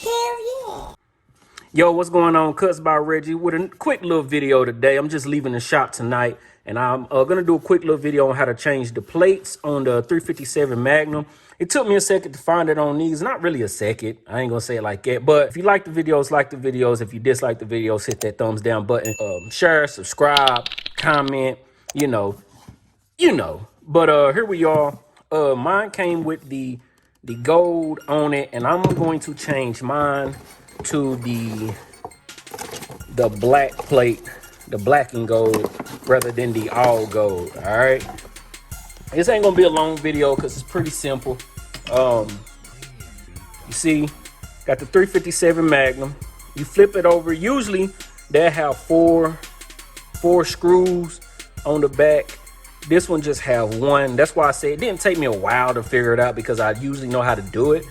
Hell yeah. Yo, what's going on? Cuts by Reggie with a quick little video today. I'm just leaving the shop tonight, and I'm gonna do a quick little video on how to change the plates on the 357 Magnum. It took me a second to find it on these. Not really a second. I ain't gonna say it like that. But if you like the videos, like the videos. If you dislike the videos, hit that thumbs down button. Share, subscribe, comment. You know. But here we are. Mine came with the gold on it, and I'm going to change mine to the black plate, the black and gold, rather than the all gold. All right, this ain't gonna be a long video because it's pretty simple. You see, got the 357 Magnum. You flip it over. Usually they have four screws on the back. This one just have one. That's why I say it didn't take me a while to figure it out, because I usually know how to do it.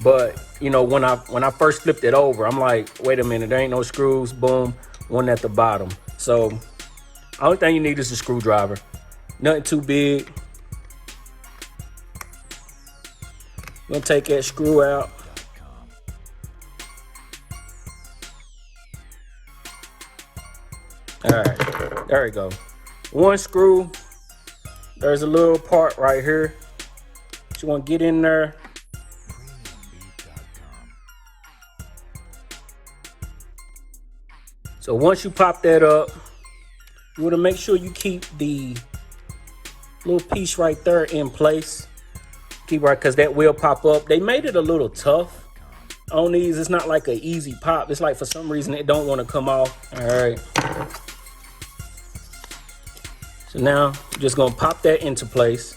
But you know, when I first flipped it over, I'm like, wait a minute, there ain't no screws. Boom, one at the bottom. So only thing you need is a screwdriver. Nothing too big. I'm gonna take that screw out. All right, there we go. One screw. There's a little part right here. You want to get in there. So once you pop that up, you want to make sure you keep the little piece right there in place. Keep right, because that will pop up. They made it a little tough on these. It's not like an easy pop. It's like for some reason it don't want to come off. All right. So now I'm just gonna pop that into place.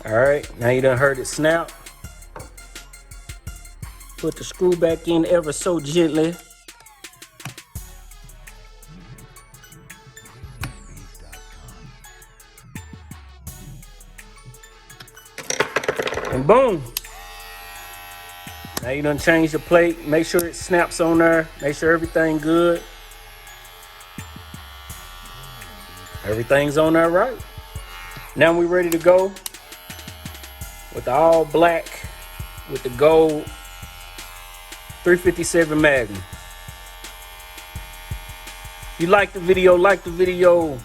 All right, now you done heard it snap. Put the screw back in ever so gently. And boom. Now you done change the plate. Make sure it snaps on there. Make sure everything good. Everything's on there right. Now we ready to go with the all black with the gold 357 Magnum. If you like the video, like the video.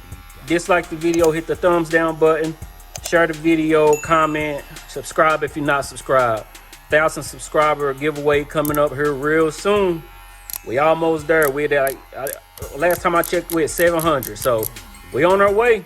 Dislike the video, hit the thumbs down button. Share the video, comment, subscribe if you're not subscribed. 1,000 subscriber giveaway coming up here real soon. We almost there. We're like, last time I checked, we're at 700. So we on our way.